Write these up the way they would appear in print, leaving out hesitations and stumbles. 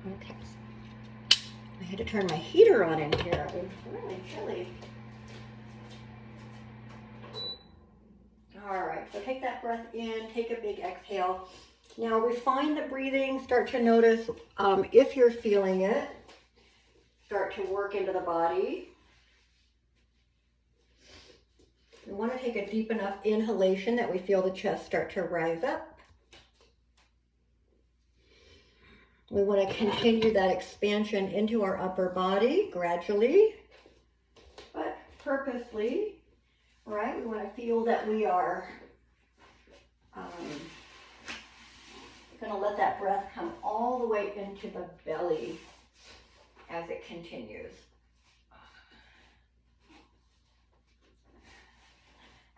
Okay. I had to turn my heater on in here. It was really chilly. All right, so take that breath in, take a big exhale. Now refine the breathing, start to notice if you're feeling it. Start to work into the body. We want to take a deep enough inhalation that we feel the chest start to rise up. We want to continue that expansion into our upper body gradually, but purposely, right? We want to feel that we are going to let that breath come all the way into the belly as it continues.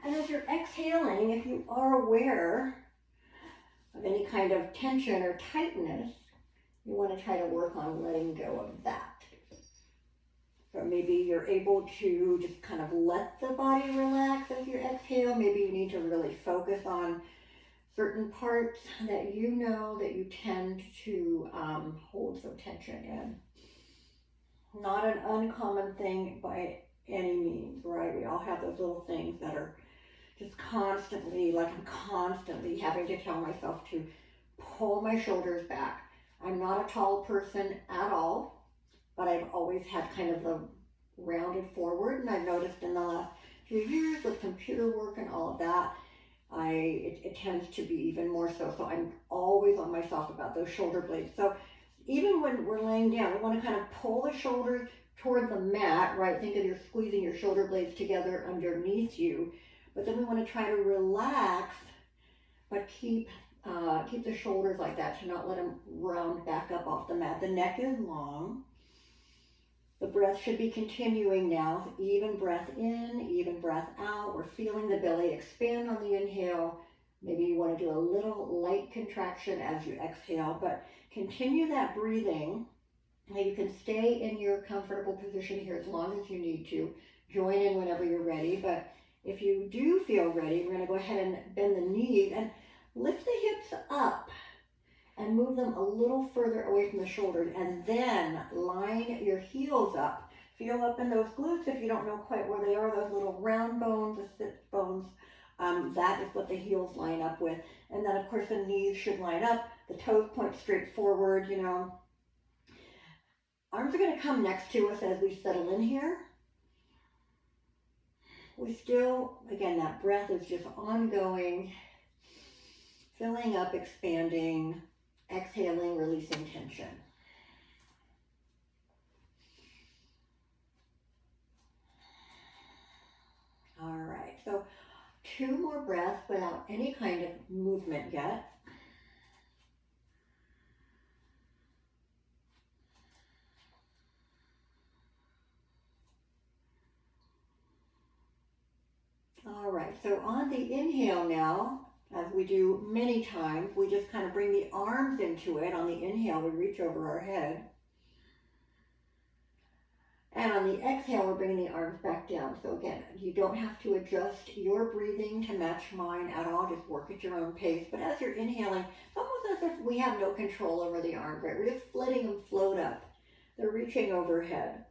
And as you're exhaling, if you are aware of any kind of tension or tightness, you want to try to work on letting go of that. So maybe you're able to just kind of let the body relax as you exhale. Maybe you need to really focus on certain parts that you know that you tend to hold some tension in. Not an uncommon thing by any means, right? We all have those little things that are just constantly, like I'm constantly having to tell myself to pull my shoulders back. I'm not a tall person at all, but I've always had kind of the rounded forward, and I've noticed in the last few years with computer work and all of that, it tends to be even more so. So I'm always on myself about those shoulder blades. So even when we're laying down, we want to kind of pull the shoulders toward the mat, right? Think of you're squeezing your shoulder blades together underneath you. But then we want to try to relax, but keep the shoulders like that to not let them round back up off the mat. The neck is long. The breath should be continuing now. Even breath in, even breath out. We're feeling the belly expand on the inhale. Maybe you want to do a little light contraction as you exhale, but continue that breathing. Now you can stay in your comfortable position here as long as you need to. Join in whenever you're ready, but if you do feel ready, we're going to go ahead and bend the knees and lift the hips up and move them a little further away from the shoulders, and then line your heels up. Feel up in those glutes if you don't know quite where they are, those little round bones, the sit bones. That is what the heels line up with. And then of course the knees should line up, the toes point straight forward, you know. Arms are going to come next to us as we settle in here. We still, again, that breath is just ongoing, filling up, expanding, exhaling, releasing tension. All right, so 2 more breaths without any kind of movement yet. All right, so on the inhale now, as we do many times, we just kind of bring the arms into it. On the inhale, we reach over our head. And on the exhale, we're bringing the arms back down. So again, you don't have to adjust your breathing to match mine at all. Just work at your own pace. But as you're inhaling, it's almost as if we have no control over the arms, right? We're just letting them float up. They're reaching overhead.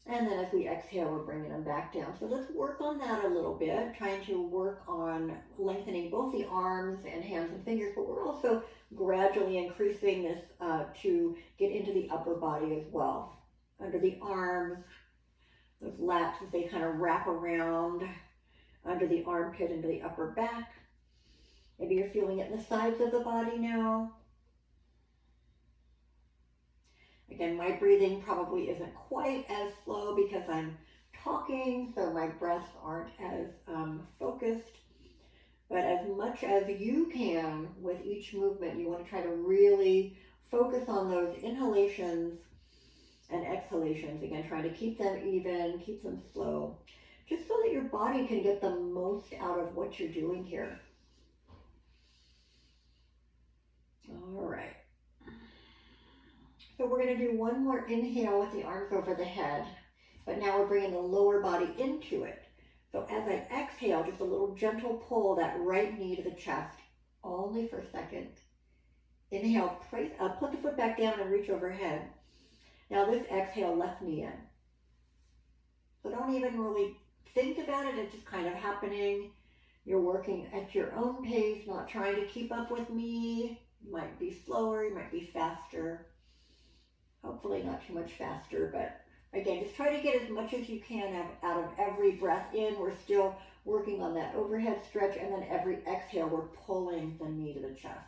And then as we exhale, we're bringing them back down. So let's work on that a little bit, trying to work on lengthening both the arms and hands and fingers, but we're also gradually increasing this to get into the upper body as well. Under the arms, those lats, as they kind of wrap around under the armpit into the upper back. Maybe you're feeling it in the sides of the body now. Again, my breathing probably isn't quite as slow because I'm talking, so my breaths aren't as focused. But as much as you can with each movement, you want to try to really focus on those inhalations and exhalations. Again, trying to keep them even, keep them slow, just so that your body can get the most out of what you're doing here. All right. So we're going to do one more inhale with the arms over the head, but now we're bringing the lower body into it. So as I exhale, just a little gentle pull that right knee to the chest, only for a second. Inhale, put the foot back down and reach overhead. Now this exhale, left knee in. So don't even really think about it, it's just kind of happening. You're working at your own pace, not trying to keep up with me. You might be slower, you might be faster. Hopefully not too much faster, but again, just try to get as much as you can out of every breath in. We're still working on that overhead stretch, and then every exhale, we're pulling the knee to the chest.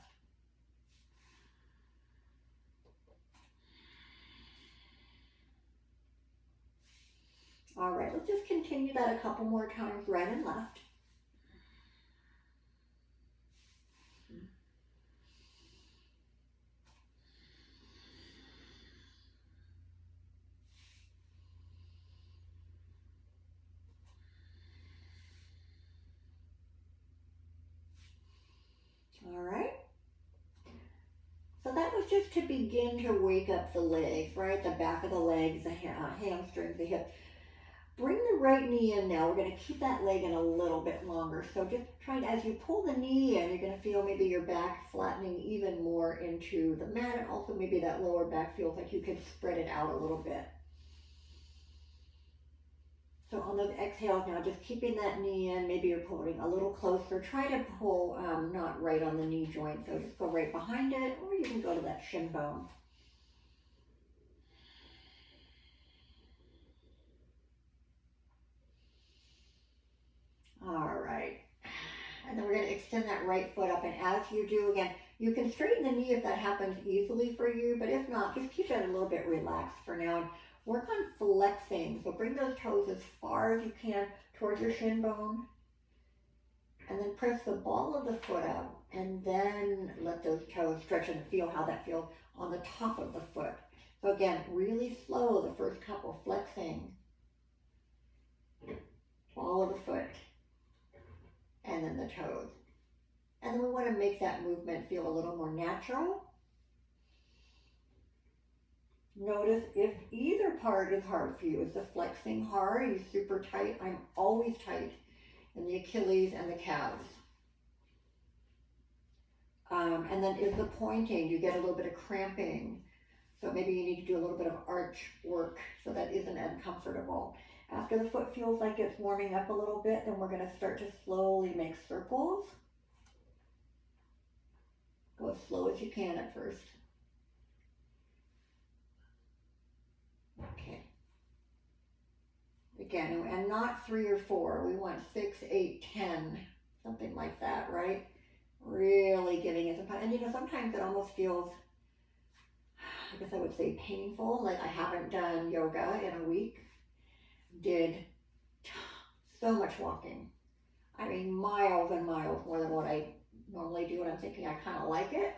All right, let's just continue that a couple more times, right and left. All right. So that was just to begin to wake up the legs, right? The back of the legs, the hamstrings, the hips. Bring the right knee in now. We're going to keep that leg in a little bit longer. So just try to, as you pull the knee in, you're going to feel maybe your back flattening even more into the mat, and also maybe that lower back feels like you could spread it out a little bit. So on those exhales now, just keeping that knee in, maybe you're pulling a little closer. Try to pull not right on the knee joint, so just go right behind it, or you can go to that shin bone. All right. And then we're going to extend that right foot up, and as you do, again, you can straighten the knee if that happens easily for you, but if not, just keep it a little bit relaxed for now. And work on flexing. So bring those toes as far as you can towards your shin bone. And then press the ball of the foot out. And then let those toes stretch and feel how that feels on the top of the foot. So again, really slow the first couple, flexing. Ball of the foot. And then the toes. And then we want to make that movement feel a little more natural. Notice if either part is hard for you. Is the flexing hard? Are you super tight? I'm always tight in the Achilles and the calves. And then is the pointing, you get a little bit of cramping. So maybe you need to do a little bit of arch work so that isn't uncomfortable. After the foot feels like it's warming up a little bit, then we're going to start to slowly make circles. Go as slow as you can at first. Okay. Again, and not 3 or 4. We want 6, 8, 10, something like that, right? Really giving it some time. And sometimes it almost feels, I guess I would say painful, like I haven't done yoga in a week. Did so much walking. I mean, miles and miles more than what I normally do, and I'm thinking I kind of like it.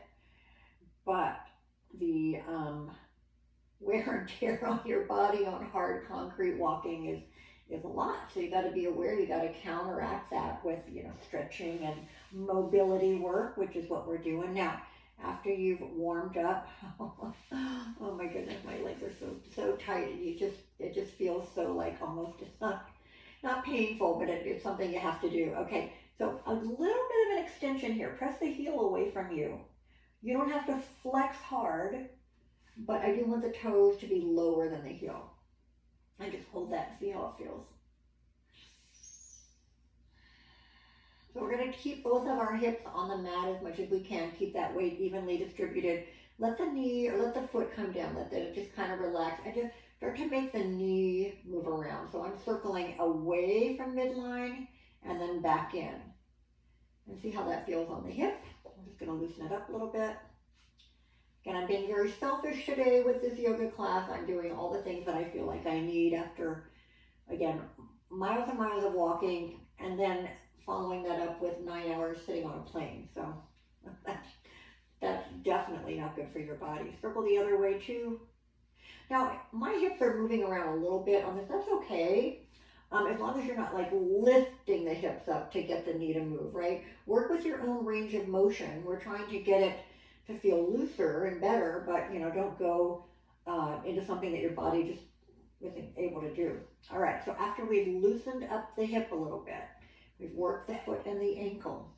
But the wear and tear on your body on hard concrete walking is a lot. So you got to be aware, you got to counteract that with, stretching and mobility work, which is what we're doing now. After you've warmed up, oh my goodness, my legs are so tight, and it just feels so like almost, it's not painful, but it's something you have to do. Okay, so a little bit of an extension here. Press the heel away from you. You don't have to flex hard, but I do want the toes to be lower than the heel. And just hold that and see how it feels. So we're going to keep both of our hips on the mat as much as we can. Keep that weight evenly distributed. Let the knee or let the foot come down. Let it just kind of relax. And just start to make the knee move around. So I'm circling away from midline and then back in. And see how that feels on the hip. I'm just going to loosen it up a little bit. Again, I'm being very selfish today with this yoga class. I'm doing all the things that I feel like I need after, again, miles and miles of walking, and then following that up with 9 hours sitting on a plane. So that's definitely not good for your body. Circle the other way too. Now, my hips are moving around a little bit on this. That's okay. As long as you're not like lifting the hips up to get the knee to move, right? Work with your own range of motion. We're trying to get it to feel looser and better, but don't go into something that your body just isn't able to do. All right, so after we've loosened up the hip a little bit, we've worked the foot and the ankle.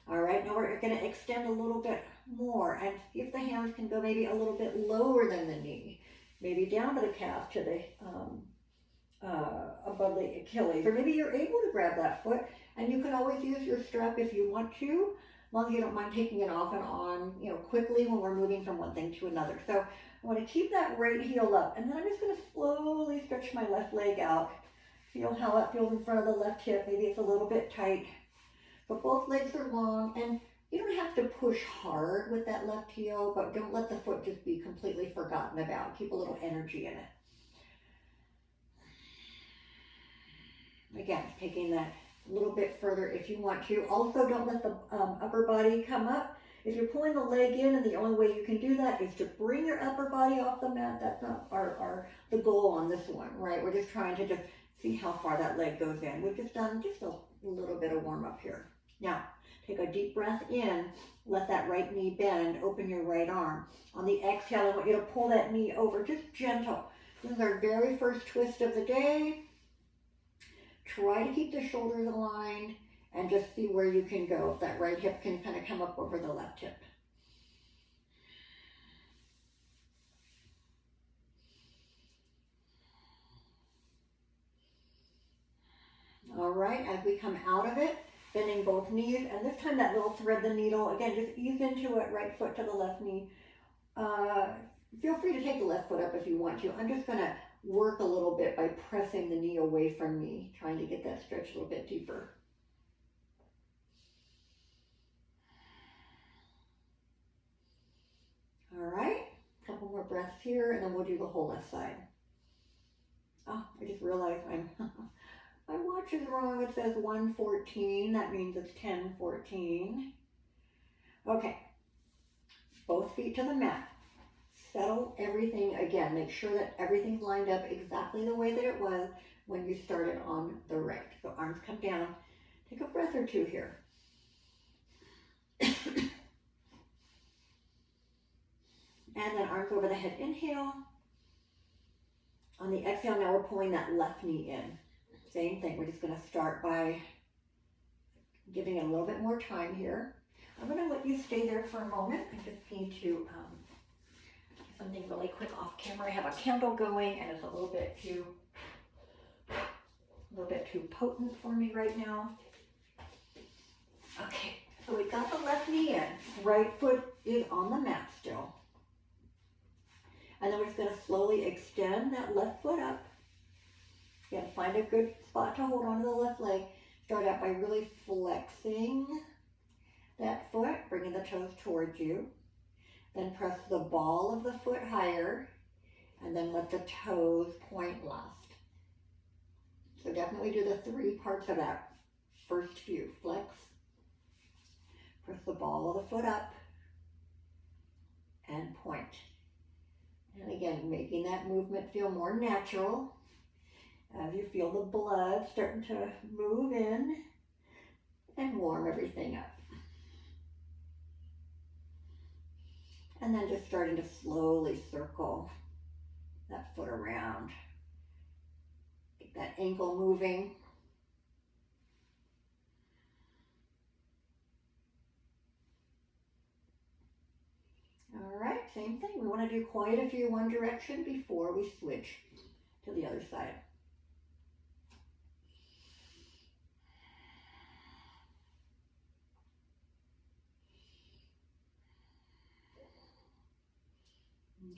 All right, now we're going to extend a little bit more and see if the hands can go maybe a little bit lower than the knee, maybe down to the calf, to the above the Achilles, or maybe you're able to grab that foot, and you can always use your strap if you want to, as long as you don't mind taking it off and on, quickly when we're moving from one thing to another. So I want to keep that right heel up, and then I'm just going to slowly stretch my left leg out. Feel how it feels in front of the left hip. Maybe it's a little bit tight, but both legs are long, and you don't have to push hard with that left heel, but don't let the foot just be completely forgotten about. Keep a little energy in it. Again, taking that a little bit further if you want to. Also, don't let the upper body come up. If you're pulling the leg in, and the only way you can do that is to bring your upper body off the mat, that's not the goal on this one, right? We're just trying to just see how far that leg goes in. We've just done just a little bit of warm up here. Now, take a deep breath in, let that right knee bend, open your right arm. On the exhale, I want you to pull that knee over, just gentle. This is our very first twist of the day. Try to keep the shoulders aligned and just see where you can go. If that right hip can kind of come up over the left hip. All right, as we come out of it, bending both knees, and this time that little thread the needle, again, just ease into it, right foot to the left knee. Feel free to take the left foot up if you want to. I'm just gonna work a little bit by pressing the knee away from me, trying to get that stretch a little bit deeper. All right, a couple more breaths here, and then we'll do the whole left side. Oh, I just realized my watch is wrong. It says 1:14. That means it's 10:14. Okay, both feet to the mat. Settle everything again. Make sure that everything's lined up exactly the way that it was when you started on the right. So arms come down. Take a breath or two here. And then arms over the head, inhale. On the exhale, now we're pulling that left knee in. Same thing, we're just gonna start by giving it a little bit more time here. I'm gonna let you stay there for a moment. I just need to do something really quick off camera. I have a candle going and it's a little bit too potent for me right now. Okay, so we got the left knee in. Right foot is on the mat still. And then we're just going to slowly extend that left foot up. Again, find a good spot to hold onto the left leg. Start out by really flexing that foot, bringing the toes towards you. Then press the ball of the foot higher, and then let the toes point last. So definitely do the 3 parts of that first few. Flex, press the ball of the foot up, and point. And again, making that movement feel more natural as you feel the blood starting to move in and warm everything up. And then just starting to slowly circle that foot around. Get that ankle moving. All right, same thing. We want to do quite a few one direction before we switch to the other side.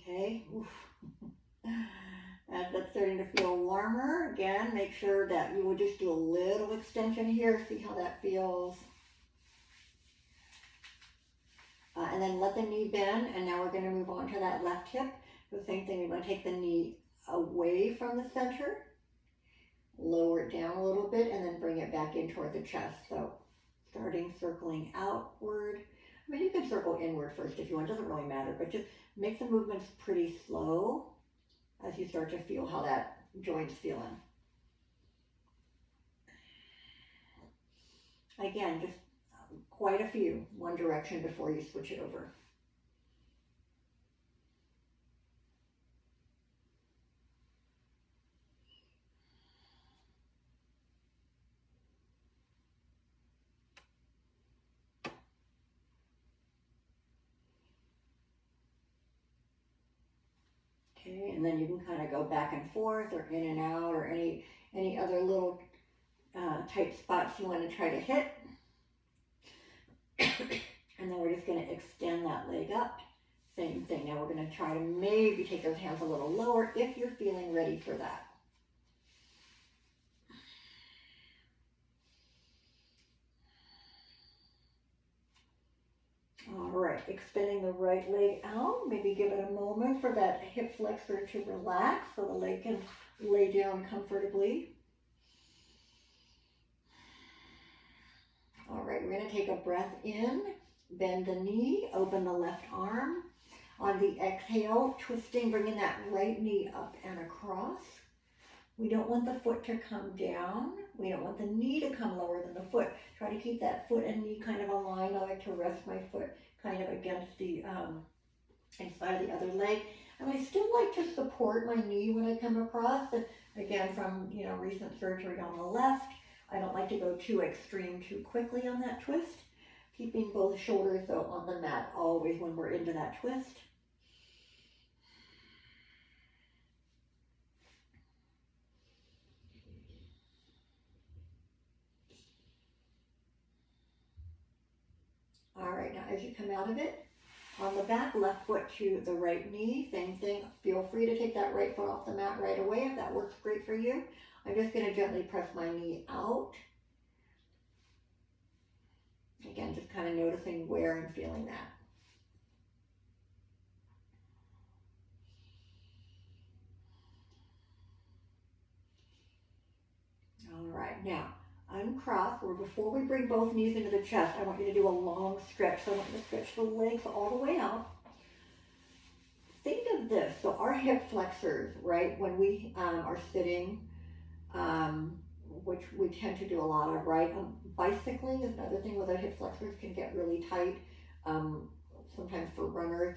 Okay, as that's starting to feel warmer, again, make sure that you would just do a little extension here, see how that feels. And then let the knee bend, and now we're going to move on to that left hip. The same thing, we want to take the knee away from the center, lower it down a little bit, and then bring it back in toward the chest. So starting circling outward. I mean, you can circle inward first if you want, it doesn't really matter, but just make the movements pretty slow as you start to feel how that joint's feeling. Again, just quite a few one direction before you switch it over. Okay, and then you can kind of go back and forth or in and out or any other little tight spots you want to try to hit. And then we're just going to extend that leg up. Same thing. Now we're going to try to maybe take those hands a little lower if you're feeling ready for that. All right, extending the right leg out. Maybe give it a moment for that hip flexor to relax so the leg can lay down comfortably. All right, we're going to take a breath in, bend the knee, open the left arm. On the exhale, twisting, bringing that right knee up and across. We don't want the foot to come down. We don't want the knee to come lower than the foot. Try to keep that foot and knee kind of aligned. I like to rest my foot kind of against the inside of the other leg. And I still like to support my knee when I come across. And again, from recent surgery on the left, I don't like to go too extreme too quickly on that twist. Keeping both shoulders though on the mat always when we're into that twist. All right, now as you come out of it, on the back, left foot to the right knee, same thing. Feel free to take that right foot off the mat right away if that works great for you. I'm just going to gently press my knee out. Again, just kind of noticing where and feeling that. All right, now uncross, or before we bring both knees into the chest, I want you to do a long stretch. So I want you to stretch the legs all the way out. Think of this, so our hip flexors, right, when we are sitting, which we tend to do a lot of, right? Bicycling is another thing where the hip flexors can get really tight, sometimes for runners.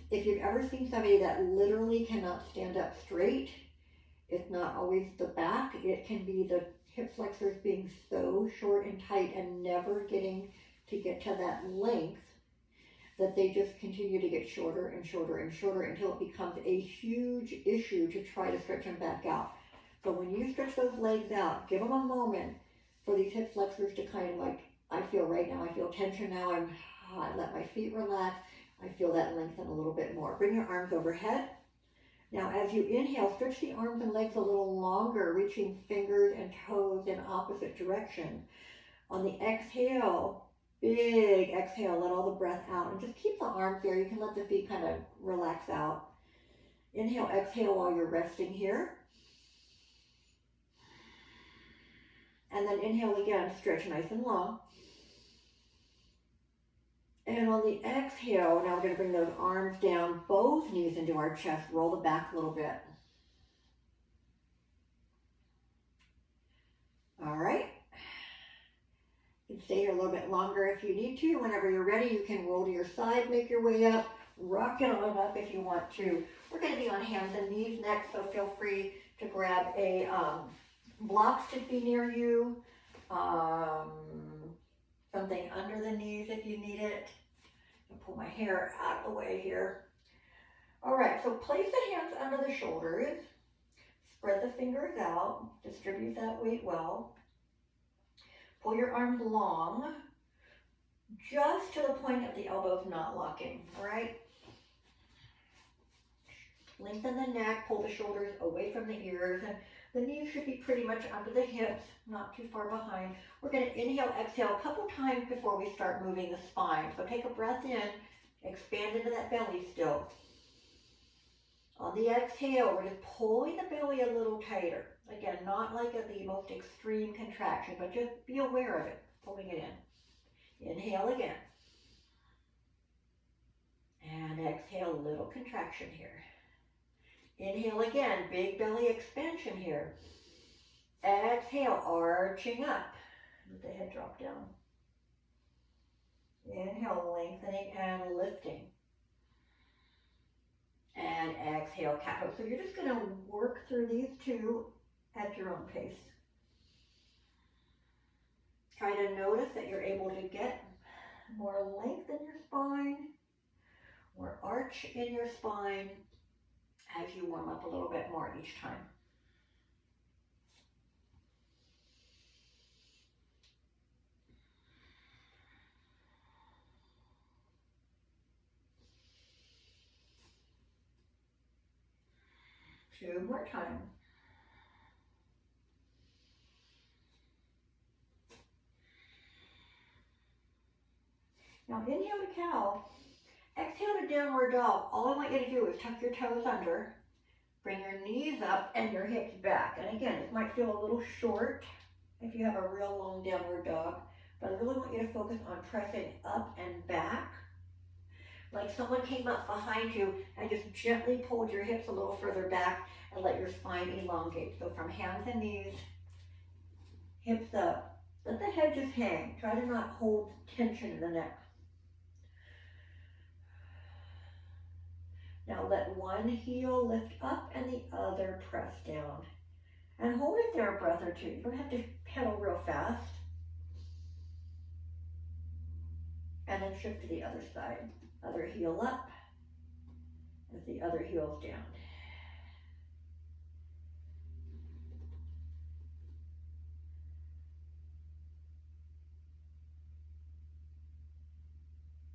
If you've ever seen somebody that literally cannot stand up straight, it's not always the back, it can be the hip flexors being so short and tight and never getting to get to that length that they just continue to get shorter and shorter and shorter until it becomes a huge issue to try to stretch them back out. So when you stretch those legs out, give them a moment for these hip flexors to kind of like, I feel right now, I feel tension now, I let my feet relax, I feel that lengthen a little bit more. Bring your arms overhead. Now as you inhale, stretch the arms and legs a little longer, reaching fingers and toes in opposite direction. On the exhale, big exhale, let all the breath out and just keep the arms there. You can let the feet kind of relax out. Inhale, exhale while you're resting here. And then inhale again, stretch nice and long. And on the exhale, now we're going to bring those arms down, both knees into our chest, roll the back a little bit. All right. You can stay here a little bit longer if you need to. Whenever you're ready, you can roll to your side, make your way up, rock it on up if you want to. We're going to be on hands and knees next, so feel free to grab a block to be near you, something under the knees if you need it. I'll pull my hair out of the way here. All right, so place the hands under the shoulders, spread the fingers out, distribute that weight well. Pull your arms long, just to the point of the elbows not locking, all right? Lengthen the neck, pull the shoulders away from the ears, and the knees should be pretty much under the hips, not too far behind. We're going to inhale, exhale a couple times before we start moving the spine. So take a breath in, expand into that belly still. On the exhale, we're just pulling the belly a little tighter. Again, not like the most extreme contraction, but just be aware of it, pulling it in. Inhale again. And exhale, a little contraction here. Inhale again, big belly expansion here. Exhale, arching up. Let the head drop down. Inhale, lengthening and lifting. And exhale, cat pose. So you're just going to work through these two at your own pace. Try to notice that you're able to get more length in your spine, more arch in your spine as you warm up a little bit more each time. Two more times. Now inhale to cow, exhale to downward dog. All I want you to do is tuck your toes under, bring your knees up and your hips back. And again, it might feel a little short if you have a real long downward dog, but I really want you to focus on pressing up and back, like someone came up behind you and just gently pulled your hips a little further back and let your spine elongate. So from hands and knees, hips up, let the head just hang. Try to not hold tension in the neck. Now let one heel lift up and the other press down. And hold it there a breath or two. You don't have to pedal real fast. And then shift to the other side. Other heel up as the other heel's down.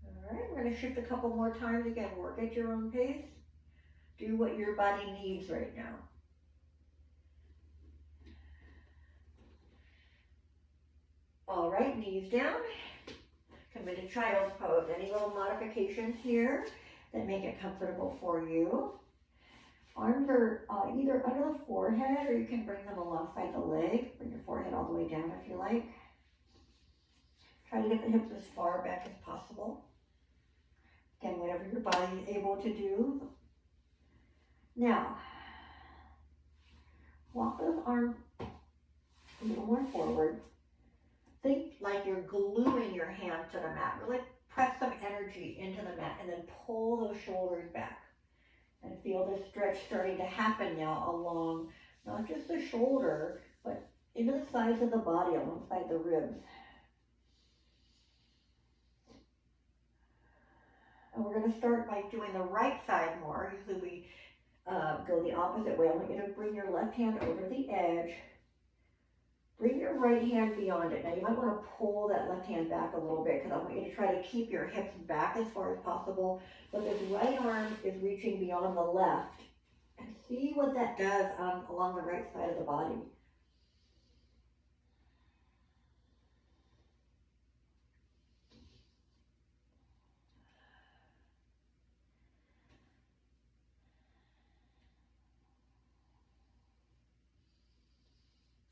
All right, we're going to shift a couple more times. Again, work at your own pace. Do what your body needs right now. All right, knees down. Come into child's pose. Any little modifications here that make it comfortable for you. Arms are either under the forehead or you can bring them alongside the leg. Bring your forehead all the way down if you like. Try to get the hips as far back as possible. Again, whatever your body is able to do. Now, walk those arms a little more forward. Think like you're gluing your hand to the mat. Really press some energy into the mat and then pull those shoulders back. And feel this stretch starting to happen now along not just the shoulder, but into the sides of the body, alongside the ribs. And we're going to start by doing the right side more. Usually we go the opposite way. I want you to bring your left hand over the edge. Bring your right hand beyond it. Now you might want to pull that left hand back a little bit because I want you to try to keep your hips back as far as possible. But this right arm is reaching beyond the left. And see what that does along the right side of the body.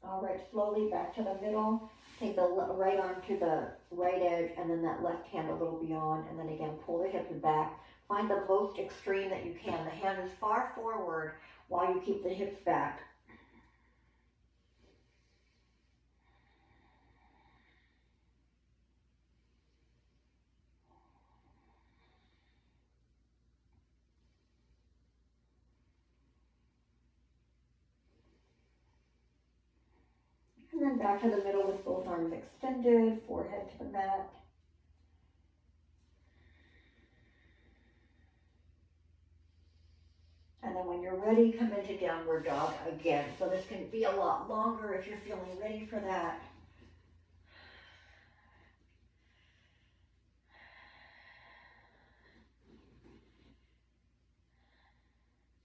All right, slowly back to the middle. Take the right arm to the right edge and then that left hand a little beyond. And then again, pull the hips back. Find the most extreme that you can. The hand is far forward while you keep the hips back. And then back to the middle with both arms extended, forehead to the mat. And then when you're ready, come into downward dog again. So this can be a lot longer if you're feeling ready for that.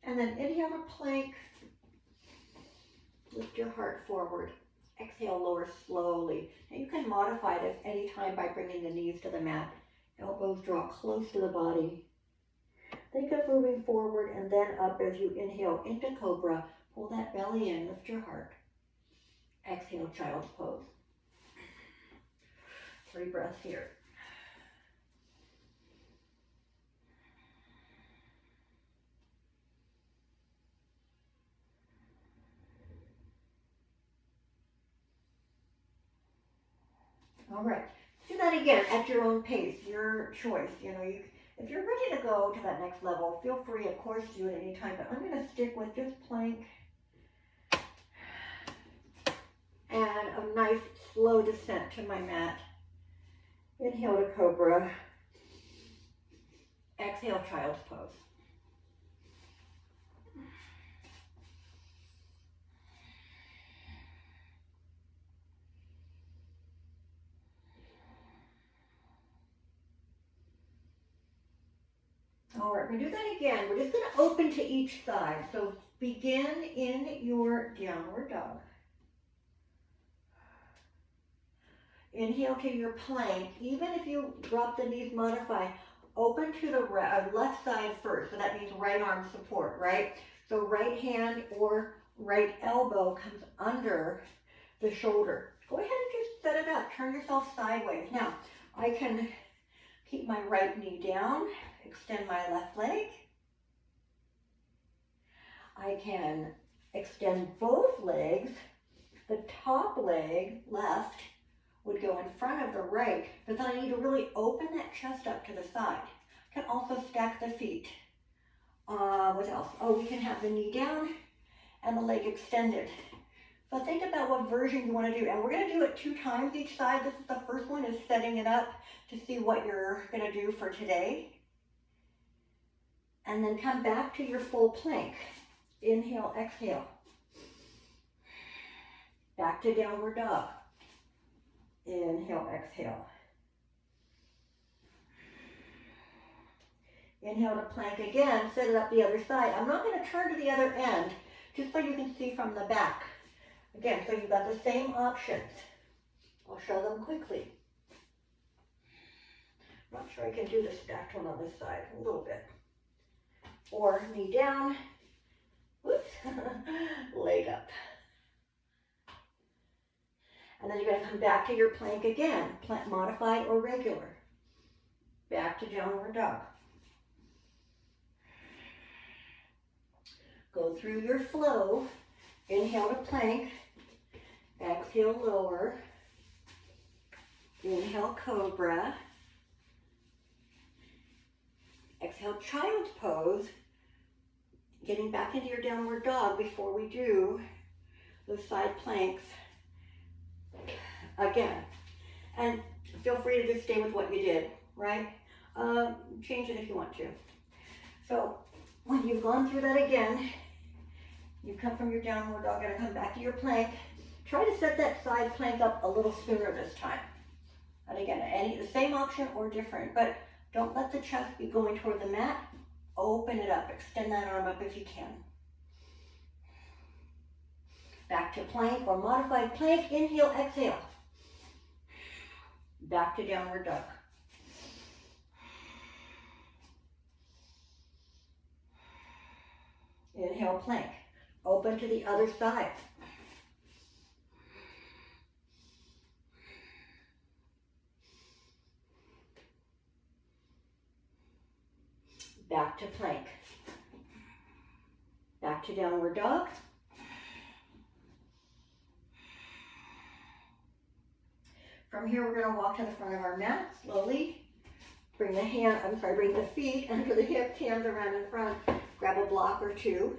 And then inhale to plank. Lift your heart forward. Exhale, lower slowly. Now you can modify this anytime by bringing the knees to the mat. Elbows draw close to the body. Think of moving forward and then up as you inhale into cobra. Pull that belly in, lift your heart. Exhale, child's pose. 3 breaths here. All right, do that again at your own pace, your choice. You know, if you're ready to go to that next level, feel free, of course, to do it anytime, but I'm going to stick with just plank and a nice slow descent to my mat. Inhale to cobra. Exhale, child's pose. All right, we're gonna do that again. We're just gonna open to each side. So begin in your downward dog. Inhale to your plank. Even if you drop the knees, modify. Open to the left side first. So that means right arm support, right? So right hand or right elbow comes under the shoulder. Go ahead and just set it up. Turn yourself sideways. Now, I can keep my right knee down, extend my left leg. I can extend both legs. The top leg, left, would go in front of the right, but then I need to really open that chest up to the side. I can also stack the feet. What else? Oh, we can have the knee down and the leg extended. So think about what version you want to do, and we're going to do it 2 times each side. This is the first one, is setting it up to see what you're going to do for today. And then come back to your full plank. Inhale, exhale. Back to downward dog. Inhale, exhale. Inhale to plank again, set it up the other side. I'm not going to turn to the other end, just so you can see from the back. Again, so you've got the same options. I'll show them quickly. I'm not sure I can do the stacked one on this side, a little bit. Or knee down, whoops, leg up. And then you're going to come back to your plank again, plank modified or regular. Back to downward dog. Go through your flow. Inhale to plank. Exhale, lower. Inhale, cobra. Exhale, child's pose. Getting back into your downward dog before we do the side planks again. And feel free to just stay with what you did, right? Change it if you want to. So when you've gone through that again, you come from your downward dog and come back to your plank. Try to set that side plank up a little sooner this time. And again, the same option or different, but don't let the chest be going toward the mat. Open it up, extend that arm up if you can. Back to plank or modified plank. Inhale, exhale. Back to downward dog. Inhale, plank. Open to the other side. Back to plank. Back to downward dog. From here, we're going to walk to the front of our mat slowly. Bring the feet under the hips, hands around in front. Grab a block or 2.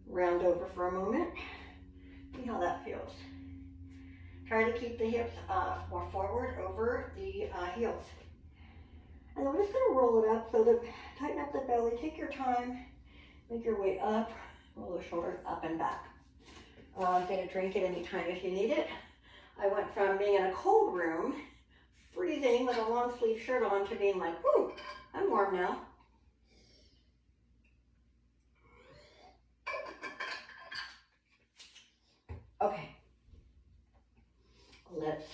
Round over for a moment. See how that feels. Try to keep the hips more forward over the heels. And then we're just going to roll it up so that tighten up the belly. Take your time. Make your way up. Roll the shoulders up and back. Get a drink at any time if you need it. I went from being in a cold room, freezing with a long sleeve shirt on, to being like, whoo, I'm warm now. Okay. Let's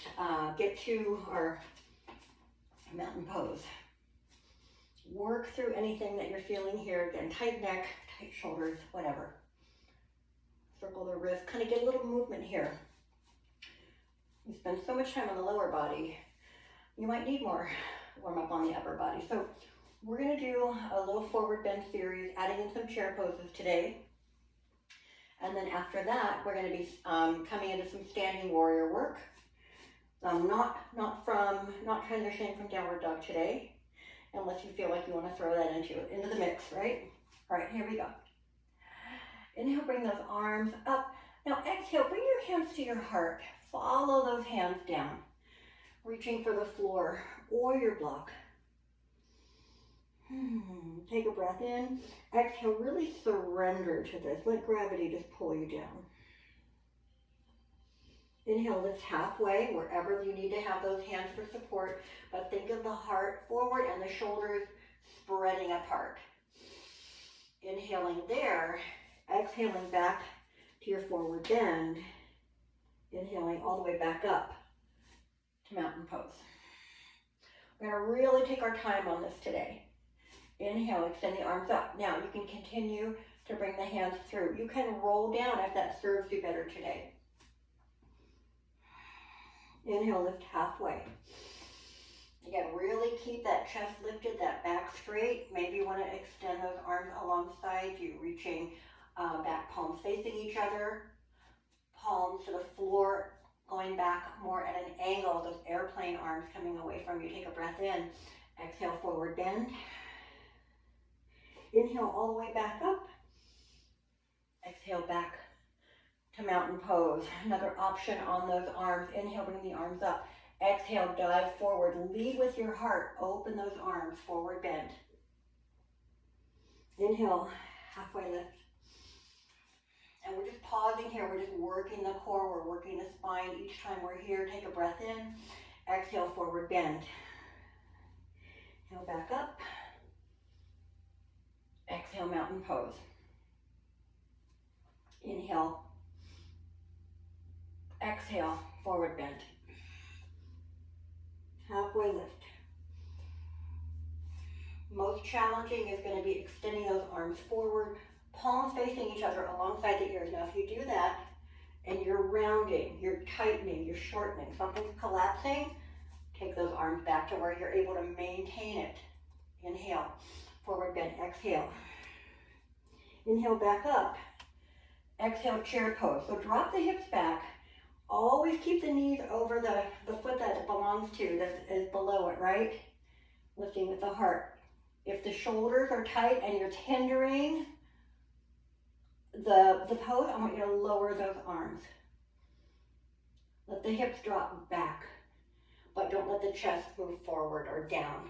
get to our mountain pose. Work through anything that you're feeling here. Again, tight neck, tight shoulders, whatever. Circle the wrist, kind of get a little movement here. You spend so much time on the lower body, you might need more warm up on the upper body. So we're going to do a little forward bend series, adding in some chair poses today. And then after that, we're going to be coming into some standing warrior work. Not transitioning from downward dog today, unless you feel like you want to throw that into the mix, right? All right, here we go. Inhale, bring those arms up. Now exhale, bring your hands to your heart. Follow those hands down, reaching for the floor or your block. Take a breath in. Exhale, really surrender to this. Let gravity just pull you down. Inhale, lift halfway, wherever you need to have those hands for support. But think of the heart forward and the shoulders spreading apart. Inhaling there, exhaling back to your forward bend, inhaling all the way back up to mountain pose. We're going to really take our time on this today. Inhale, extend the arms up. Now you can continue to bring the hands through. You can roll down if that serves you better today. Inhale, lift halfway. Again, really keep that chest lifted, that back straight. Maybe you want to extend those arms alongside you, reaching back, palms facing each other, palms to the floor, going back more at an angle, those airplane arms coming away from you. Take a breath in. Exhale, forward bend. Inhale all the way back up. Exhale back to mountain pose. Another option on those arms. Inhale, bring the arms up. Exhale, dive forward. Lead with your heart. Open those arms, forward bend. Inhale, halfway lift. And we're just pausing here. We're just working the core. We're working the spine. Each time we're here, take a breath in. Exhale, forward bend. Inhale, back up. Exhale, mountain pose. Inhale. Exhale, forward bend. Halfway lift. Most challenging is going to be extending those arms forward, palms facing each other alongside the ears. Now if you do that and you're rounding, you're tightening, you're shortening, something's collapsing, take those arms back to where you're able to maintain it. Inhale, forward bend, exhale. Inhale, back up. Exhale, chair pose. So drop the hips back. Always keep the knees over the foot that it belongs to, that is below it, right? Lifting with the heart. If the shoulders are tight and you're tendering the pose, I want you to lower those arms. Let the hips drop back, but don't let the chest move forward or down.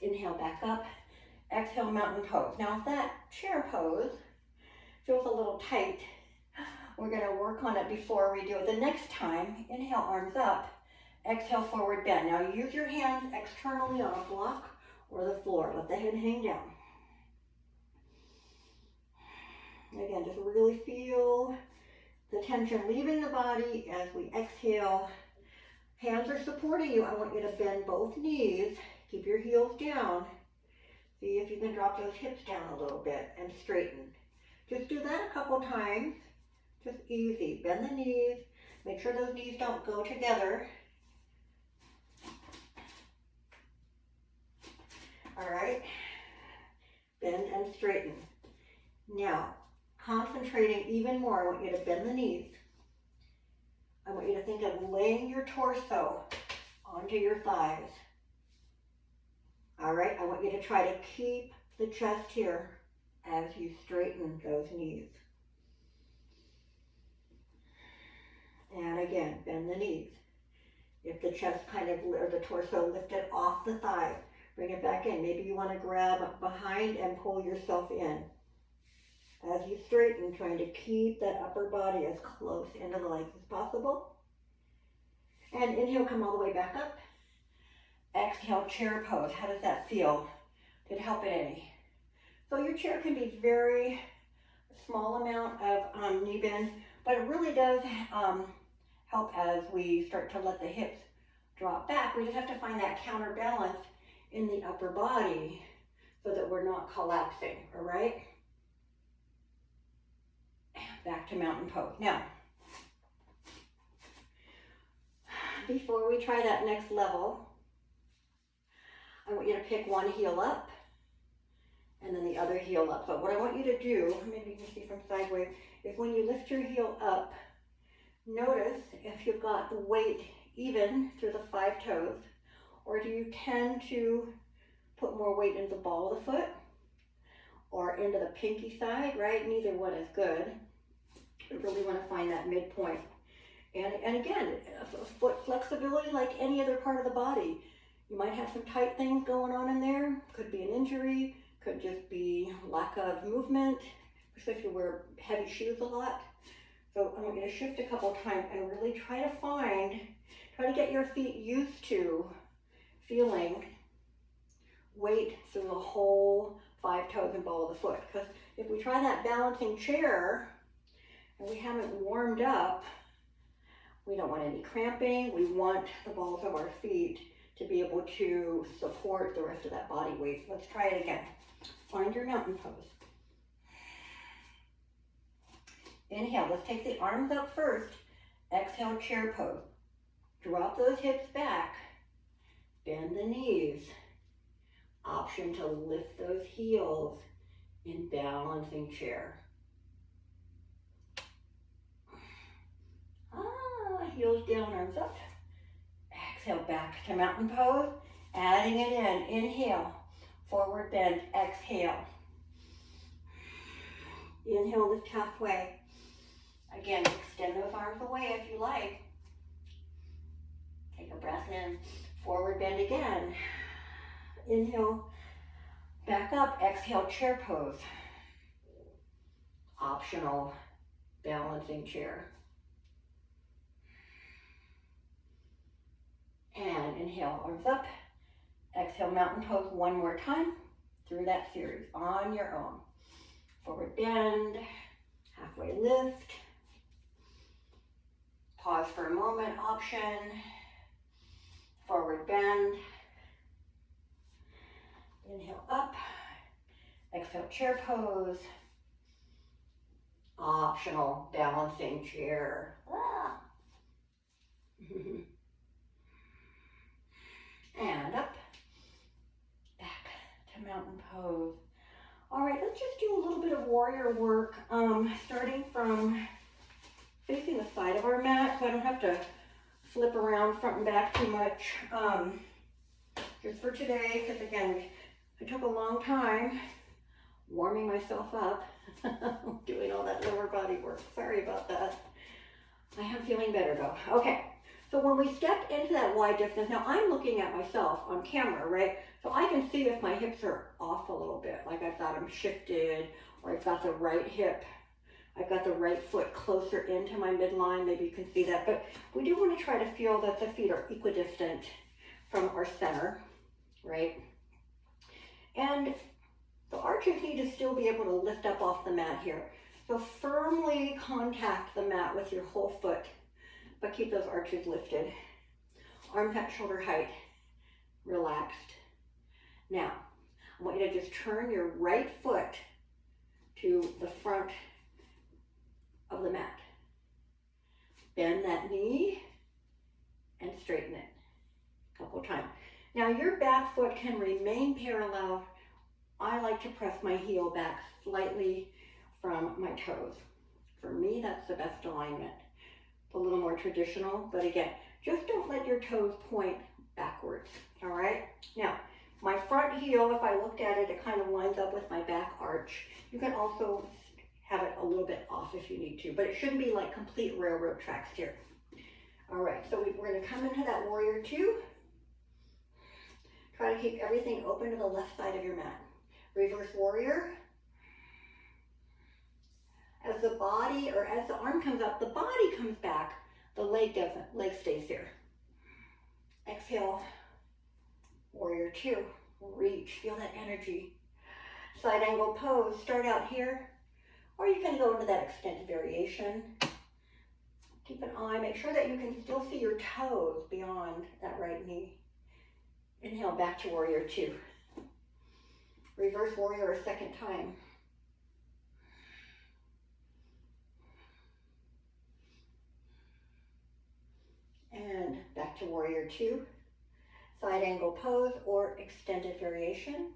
Inhale, back up. Exhale, mountain pose. Now if that chair pose feels a little tight, we're going to work on it before we do it the next time. Inhale, arms up. Exhale, forward bend. Now use your hands externally on a block or the floor. Let the head hang down. Again, just really feel the tension leaving the body as we exhale. Hands are supporting you. I want you to bend both knees. Keep your heels down. See if you can drop those hips down a little bit and straighten. Just do that a couple times. Just easy. Bend the knees. Make sure those knees don't go together. All right. Bend and straighten. Now, concentrating even more, I want you to bend the knees. I want you to think of laying your torso onto your thighs. All right. I want you to try to keep the chest here as you straighten those knees. And again, bend the knees. If the chest or the torso lifted off the thighs, bring it back in. Maybe you want to grab behind and pull yourself in. As you straighten, trying to keep that upper body as close into the legs as possible. And inhale, come all the way back up. Exhale, chair pose. How does that feel? Did it help it any? So your chair can be very small amount of knee bend, but it really does help as we start to let the hips drop back. We just have to find that counterbalance in the upper body so that we're not collapsing, all right? Back to mountain pose. Now, before we try that next level, I want you to pick one heel up and then the other heel up. So what I want you to do, maybe you can see from sideways, is when you lift your heel up, notice if you've got the weight even through the 5 toes, or do you tend to put more weight into the ball of the foot or into the pinky side, right? Neither one is good. You really want to find that midpoint. And again, foot flexibility like any other part of the body. You might have some tight things going on in there. Could be an injury, could just be lack of movement, especially if you wear heavy shoes a lot. So I'm going to shift a couple times and really try to get your feet used to feeling weight through the whole 5 toes and ball of the foot. Because if we try that balancing chair and we haven't warmed up, we don't want any cramping. We want the balls of our feet to be able to support the rest of that body weight. Let's try it again. Find your mountain pose. Inhale, let's take the arms up first. Exhale, chair pose. Drop those hips back. Bend the knees. Option to lift those heels in balancing chair. Heels down, arms up. Exhale, back to mountain pose. Adding it in. Inhale, forward bend. Exhale. Inhale, lift halfway. Again, extend those arms away if you like. Take a breath in. Forward bend again. Inhale, back up. Exhale, chair pose. Optional balancing chair. And inhale, arms up. Exhale, mountain pose one more time through that series on your own. Forward bend, halfway lift. Pause for a moment, option. Forward bend. Inhale up. Exhale, chair pose. Optional balancing chair. And up, back to mountain pose. All right, let's just do a little bit of warrior work, starting from facing the side of our mat, so I don't have to flip around front and back too much. Just for today, because again, I took a long time warming myself up, doing all that lower body work. Sorry about that. I am feeling better though. Okay. So when we step into that wide distance, now I'm looking at myself on camera, right? So I can see if my hips are off a little bit, like I've got them shifted, or I've got the right hip, I've got the right foot closer into my midline, maybe you can see that. But we do want to try to feel that the feet are equidistant from our center, right? And the arches need to still be able to lift up off the mat here. So firmly contact the mat with your whole foot, but keep those arches lifted. Arms at shoulder height, relaxed. Now, I want you to just turn your right foot to the front of the mat. Bend that knee and straighten it a couple times. Now your back foot can remain parallel. I like to press my heel back slightly from my toes. For me, that's the best alignment. A little more traditional, but again, just don't let your toes point backwards, all right? Now, my front heel, if I looked at it, it kind of lines up with my back arch. You can also have it a little bit off if you need to, but it shouldn't be like complete railroad tracks here. All right, so we're gonna come into that warrior two. Try to keep everything open to the left side of your mat. Reverse warrior. As the body, or as the arm comes up, the body comes back, the leg doesn't, leg stays here. Exhale, warrior two, reach, feel that energy. Side angle pose, start out here, or you can go into that extended variation. Keep an eye, make sure that you can still see your toes beyond that right knee. Inhale, back to warrior two. Reverse warrior a second time. And back to warrior two, side angle pose or extended variation.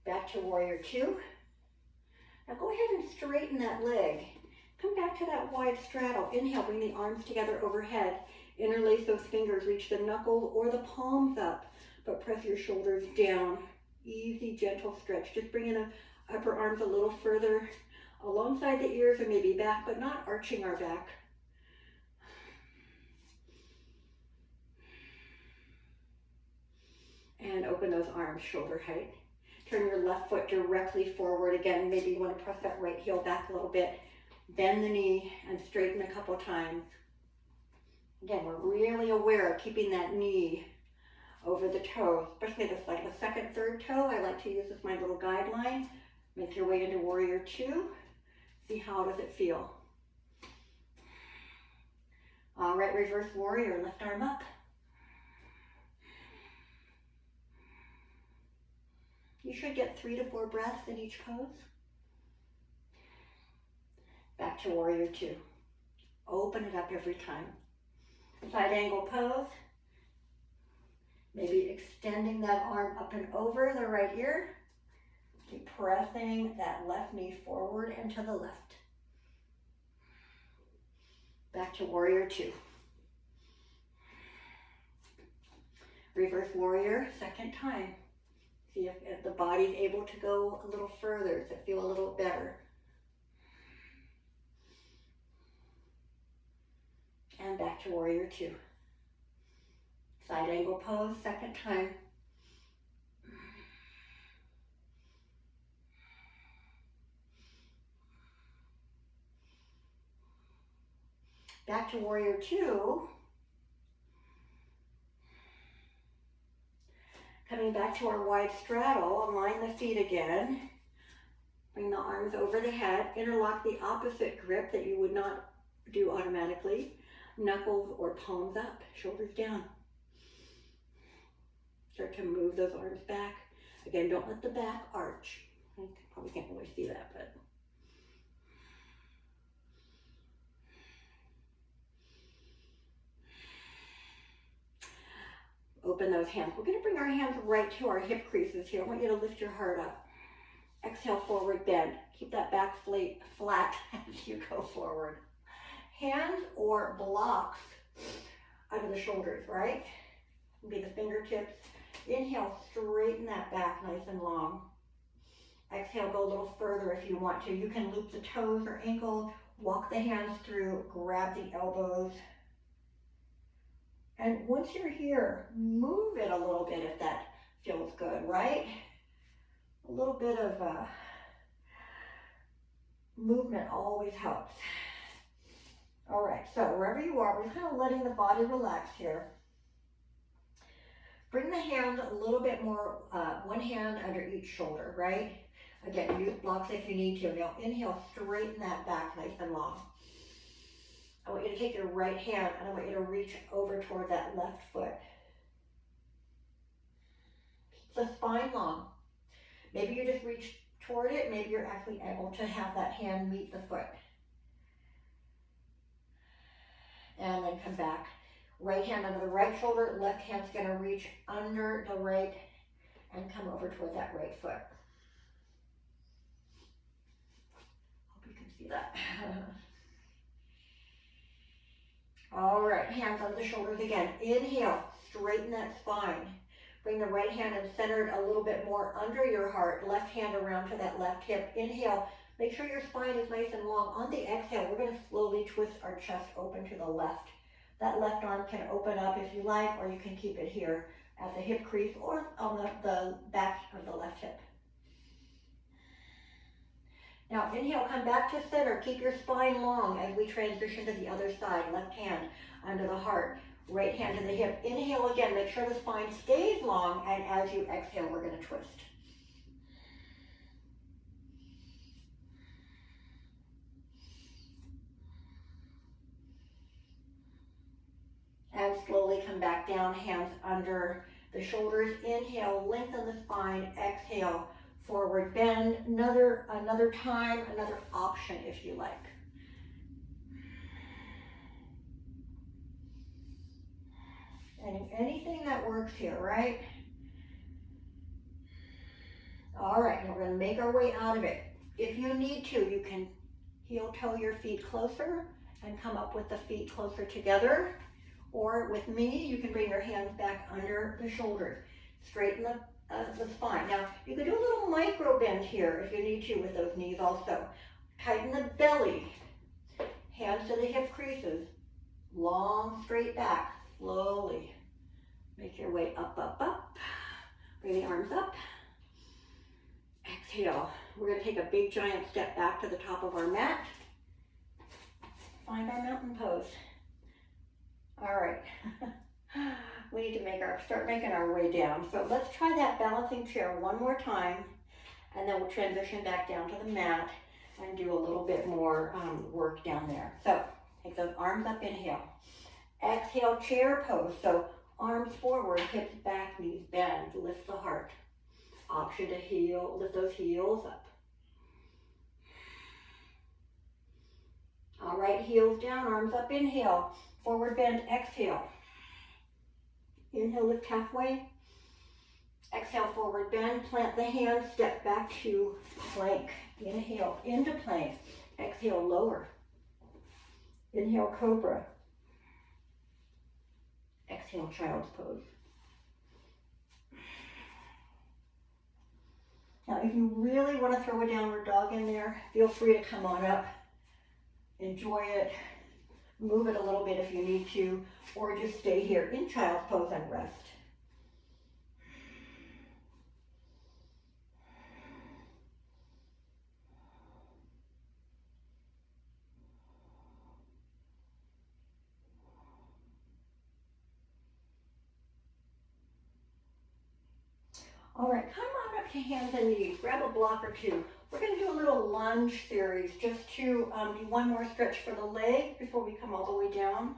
Back to warrior two. Now go ahead and straighten that leg. Come back to that wide straddle. Inhale, bring the arms together overhead. Interlace those fingers, reach the knuckles or the palms up, but press your shoulders down. Easy, gentle stretch. Just bringing the upper arms a little further alongside the ears or maybe back, but not arching our back. And open those arms shoulder height. Turn your left foot directly forward again. Maybe you want to press that right heel back a little bit. Bend the knee and straighten a couple times. Again, we're really aware of keeping that knee over the toes, especially this, like the second, third toe. I like to use as my little guideline. Make your way into warrior two. See how does it feel. All right, reverse warrior, left arm up. You should get 3 to 4 breaths in each pose. Back to warrior two. Open it up every time. Side angle pose. Maybe extending that arm up and over the right ear. Keep pressing that left knee forward and to the left. Back to warrior two. Reverse warrior, second time. See if the body's able to go a little further. Does it feel a little better? And back to warrior two. Side angle pose, second time. Back to warrior two. Coming back to our wide straddle, align the feet again. Bring the arms over the head. Interlock the opposite grip that you would not do automatically. Knuckles or palms up, shoulders down. Start to move those arms back. Again, don't let the back arch. You probably can't really see that, but. Open those hands. We're going to bring our hands right to our hip creases here. I want you to lift your heart up. Exhale, forward bend. Keep that back flat as you go forward. Hands or blocks under the shoulders, right? Be the fingertips. Inhale, straighten that back nice and long. Exhale, go a little further if you want to. You can loop the toes or ankles, walk the hands through, grab the elbows. And once you're here, move it a little bit if that feels good, right? A little bit of movement always helps. All right, so wherever you are, we're kind of letting the body relax here. Bring the hand a little bit more, one hand under each shoulder, right? Again, use blocks if you need to. Now inhale, straighten that back nice and long. I want you to take your right hand and I want you to reach over toward that left foot. Keep the spine long. Maybe you just reach toward it. Maybe you're actually able to have that hand meet the foot. And then come back. Right hand under the right shoulder, left hand's gonna reach under the right and come over toward that right foot. Hope you can see that. All right, hands under the shoulders again. Inhale, straighten that spine. Bring the right hand and center it a little bit more under your heart. Left hand around to that left hip. Inhale, make sure your spine is nice and long. On the exhale, we're gonna slowly twist our chest open to the left. That left arm can open up if you like, or you can keep it here at the hip crease or on the back of the left hip. Now inhale, come back to center. Keep your spine long as we transition to the other side. Left hand under the heart, right hand to the hip. Inhale again, make sure the spine stays long, and as you exhale, we're gonna twist. And slowly come back down, hands under the shoulders. Inhale, lengthen the spine. Exhale, forward bend. Another time, another option if you like. And anything that works here, right? All right, now we're gonna make our way out of it. If you need to, you can heel toe your feet closer and come up with the feet closer together. Or with me, you can bring your hands back under the shoulders. Straighten the spine. Now, you can do a little micro bend here if you need to with those knees also. Tighten the belly. Hands to the hip creases. Long, straight back. Slowly. Make your way up, up, up. Bring the arms up. Exhale. We're going to take a big giant step back to the top of our mat. Find our mountain pose. All right. We need to start making our way down. So let's try that balancing chair one more time, and then we'll transition back down to the mat and do a little bit more work down there. So take those arms up, inhale. Exhale, chair pose. So arms forward, hips back, knees bend, lift the heart. Option to heel, lift those heels up. All right, heels down, arms up, inhale. Forward bend, exhale. Inhale, lift halfway. Exhale, forward bend, plant the hands, step back to plank. Inhale, into plank. Exhale, lower. Inhale, cobra. Exhale, child's pose. Now, if you really want to throw a downward dog in there, feel free to come on up. Enjoy it. Move it a little bit if you need to, or just stay here in child's pose and rest. All right, come on up to hands and knees. Grab a block or two. We're going to do a little lunge series just to do one more stretch for the leg before we come all the way down.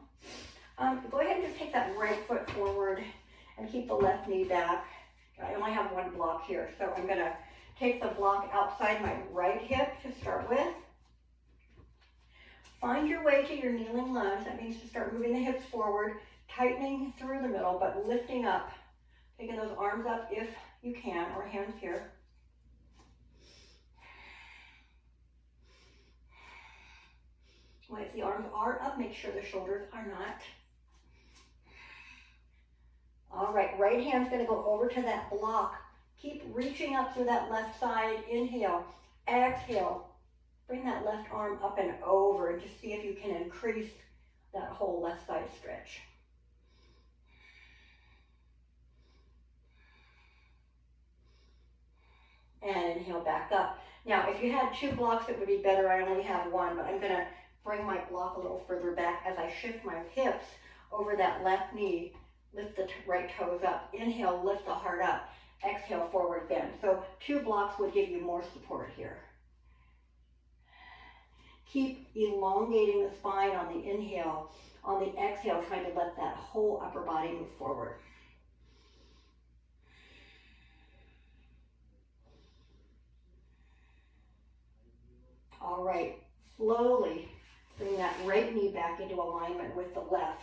Go ahead and just take that right foot forward and keep the left knee back. I only have one block here, so I'm going to take the block outside my right hip to start with. Find your way to your kneeling lunge. That means to start moving the hips forward, tightening through the middle, but lifting up. Taking those arms up if you can, or hands here. Well, if the arms are up, make sure the shoulders are not. All right, right hand's gonna go over to that block. Keep reaching up through that left side. Inhale, exhale. Bring that left arm up and over and just see if you can increase that whole left side stretch. And inhale back up. Now, if you had two blocks, it would be better. I only have one, but I'm gonna bring my block a little further back as I shift my hips over that left knee. Lift the right toes up. Inhale, lift the heart up. Exhale, forward bend. So 2 blocks would give you more support here. Keep elongating the spine on the inhale. On the exhale, trying to let that whole upper body move forward. All right, slowly bring that right knee back into alignment with the left.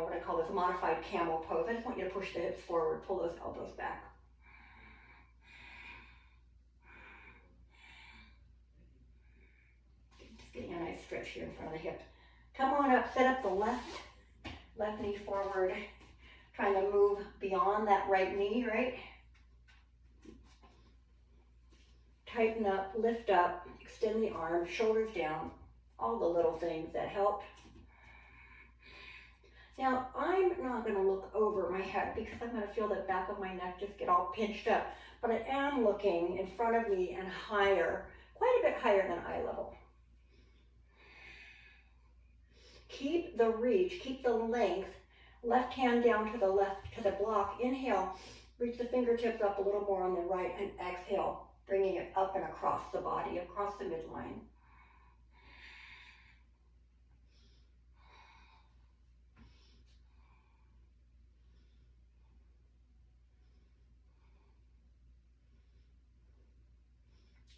What I call this modified camel pose. I just want you to push the hips forward, pull those elbows back. Just getting a nice stretch here in front of the hip. Come on up, set up the left knee forward, trying to move beyond that right knee, right? Tighten up, lift up, extend the arms, shoulders down, all the little things that help. Now, I'm not going to look over my head because I'm going to feel the back of my neck just get all pinched up, but I am looking in front of me and higher, quite a bit higher than eye level. Keep the reach, keep the length, left hand down to the left, to the block. Inhale, reach the fingertips up a little more on the right, and exhale, bringing it up and across the body, across the midline.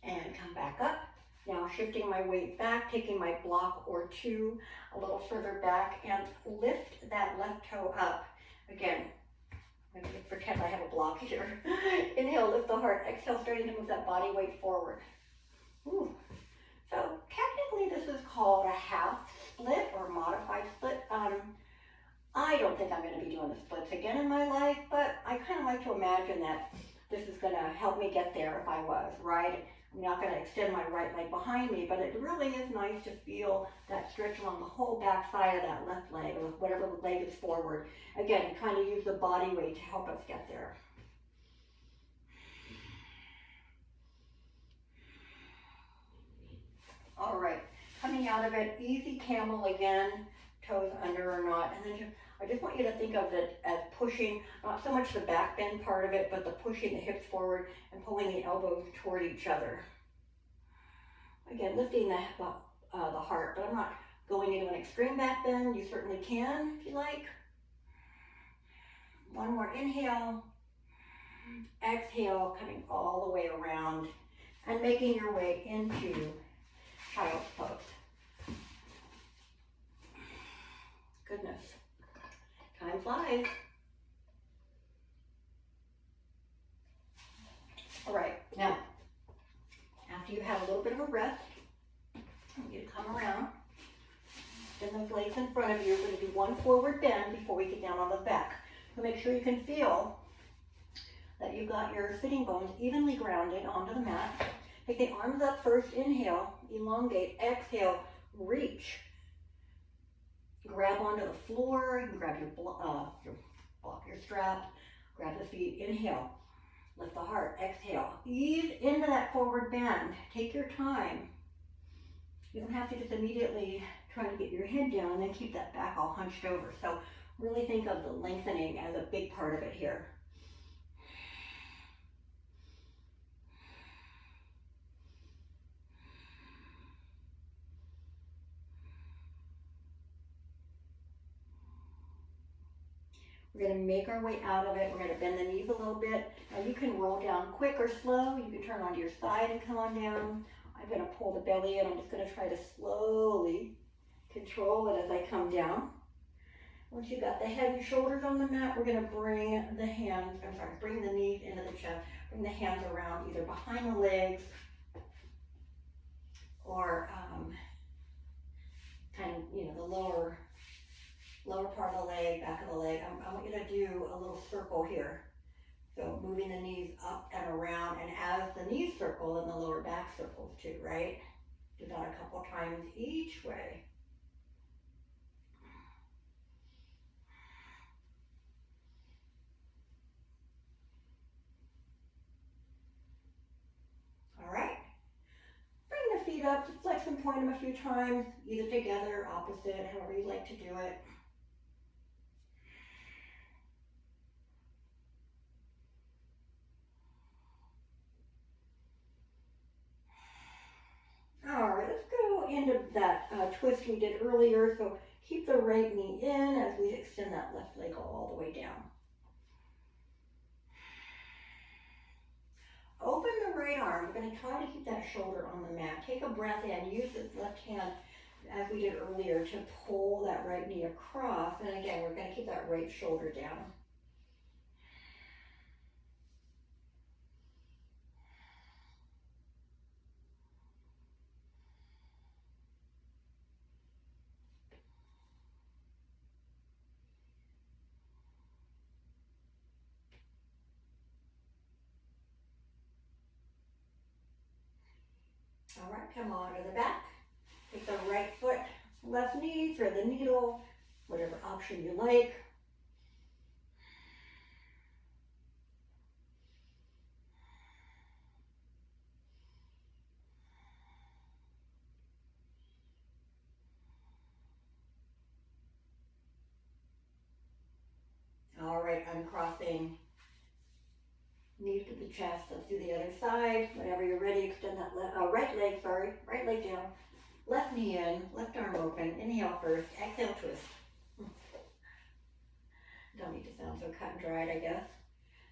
And come back up. Now shifting my weight back, taking my block or two a little further back, and lift that left toe up. Again, I'm going to pretend I have a block here. Inhale, lift the heart. Exhale, starting to move that body weight forward. Ooh. So technically this is called a half split or modified split. I don't think I'm going to be doing the splits again in my life, but I kind of like to imagine that this is going to help me get there if I was, right? I'm not going to extend my right leg behind me, but it really is nice to feel that stretch along the whole back side of that left leg, or whatever leg is forward. Again, trying to use the body weight to help us get there. All right, out of it. Easy camel again, toes under or not. And then I just want you to think of it as pushing, not so much the back bend part of it, but the pushing the hips forward and pulling the elbows toward each other. Again, lifting the heart, but I'm not going into an extreme back bend. You certainly can if you like. One more inhale. Exhale, coming all the way around and making your way into child's pose. Goodness, time flies. All right, now, after you have a little bit of a rest, I want you to come around. Bend those legs in front of you. We're going to do one forward bend before we get down on the back. So make sure you can feel that you've got your sitting bones evenly grounded onto the mat. Take the arms up first, inhale, elongate, exhale, reach. Grab onto the floor, you can grab your strap, grab the feet, inhale, lift the heart, exhale. Ease into that forward bend, take your time. You don't have to just immediately try to get your head down and then keep that back all hunched over. So really think of the lengthening as a big part of it here. We're going to make our way out of it. We're going to bend the knees a little bit. Now you can roll down quick or slow. You can turn onto your side and come on down. I'm going to pull the belly in. I'm just going to try to slowly control it as I come down. Once you got the head and shoulders on the mat, we're going to bring the knees into the chest. Bring the hands around either behind the legs or the lower part of the leg, back of the leg. I want you to do a little circle here. So moving the knees up and around, and as the knees circle, then the lower back circles too, right? Do that a couple times each way. All right. Bring the feet up, flex and point them a few times, either together, opposite, however you like to do it. All right, let's go into that twist we did earlier. So keep the right knee in as we extend that left leg all the way down. Open the right arm. We're going to try to keep that shoulder on the mat. Take a breath in. Use this left hand, as we did earlier, to pull that right knee across. And again, we're going to keep that right shoulder down. All right, come on to the back. Take the right foot, left knee, thread the needle, whatever option you like. All right, uncrossing. Knees to the chest. Let's do the other side. Whenever you're ready, extend that right leg down. Left knee in, left arm open. Inhale first, exhale, twist. Don't need to sound so cut and dried, I guess.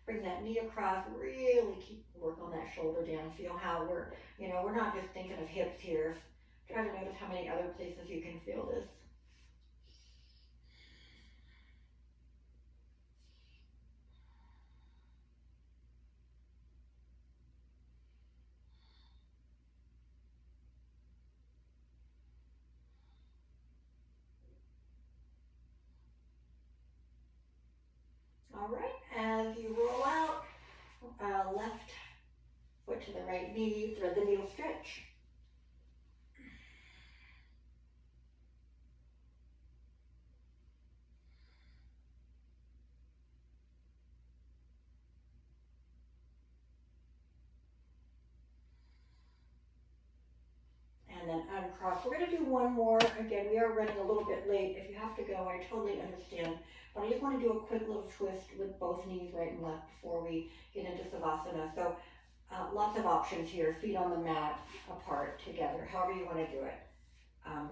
Bring that knee across, really keep work on that shoulder down. Feel how we're not just thinking of hips here. Try to notice how many other places you can feel this. All right, as you roll out, left foot to the right knee, thread the needle stretch. And then across. We're gonna do one more. Again, we are running a little bit late. If you have to go, I totally understand. But I just wanna do a quick little twist with both knees right and left before we get into Savasana. So lots of options here. Feet on the mat, apart, together, however you wanna do it.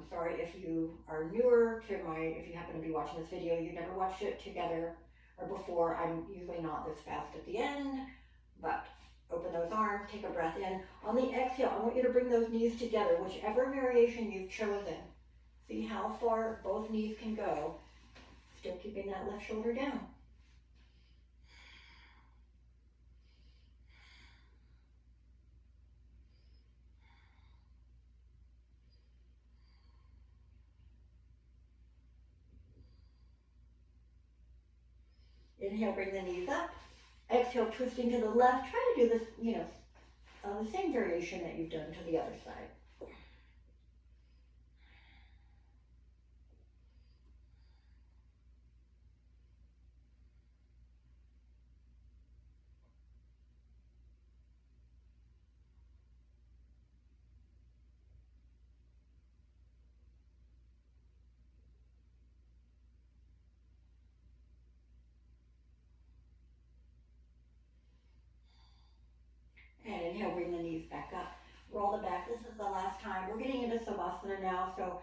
Sorry if you are newer to if you happen to be watching this video, you never watched it together or before. I'm usually not this fast at the end, but open those arms, take a breath in. On the exhale, I want you to bring those knees together, whichever variation you've chosen. See how far both knees can go, still keeping that left shoulder down. Inhale, bring the knees up. Exhale, twisting to the left. Try to do this, the same variation that you've done to the other side. And inhale, bring the knees back up. Roll the back. This is the last time. We're getting into Savasana now, so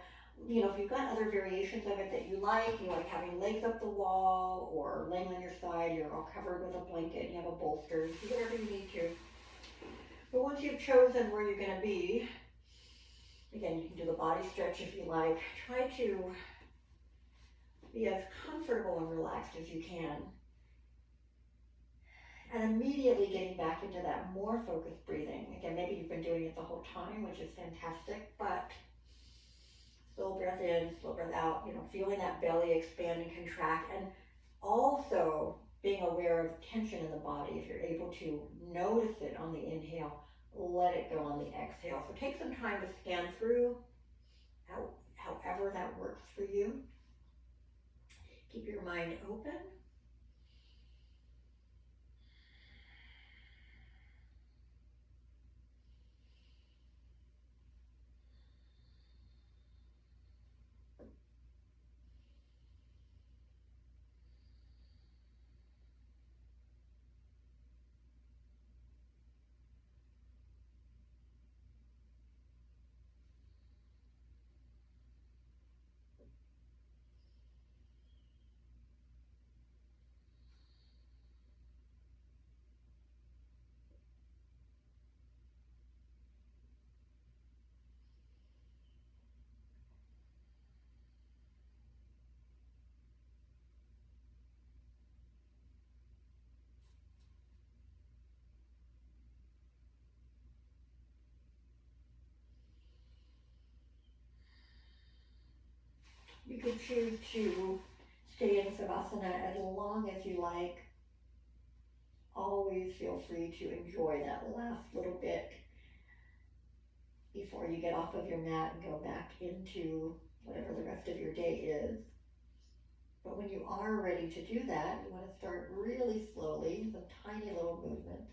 if you've got other variations of it that you like having legs up the wall or laying on your side, you're all covered with a blanket, you have a bolster, do whatever you need to. But once you've chosen where you're going to be, again, you can do the body stretch if you like. Try to be as comfortable and relaxed as you can. And immediately getting back into that more focused breathing. Again, maybe you've been doing it the whole time, which is fantastic, but slow breath in, slow breath out, feeling that belly expand and contract, and also being aware of tension in the body. If you're able to notice it on the inhale, let it go on the exhale. So take some time to scan through however that works for you. Keep your mind open. You can choose to stay in Savasana as long as you like. Always feel free to enjoy that last little bit before you get off of your mat and go back into whatever the rest of your day is. But when you are ready to do that, you want to start really slowly, some tiny little movements.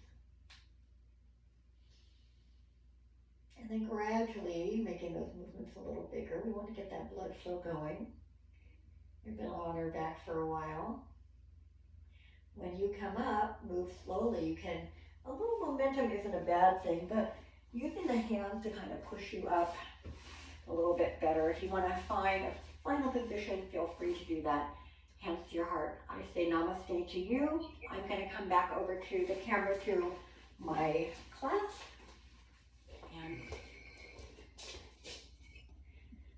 And then gradually making those movements a little bigger. We want to get that blood flow going. You've been on our back for a while. When you come up, move slowly. You can, a little momentum isn't a bad thing, but using the hands to kind of push you up a little bit better. If you want to find a final position, feel free to do that. Hands to your heart. I say namaste to you. I'm going to come back over to the camera to my class. And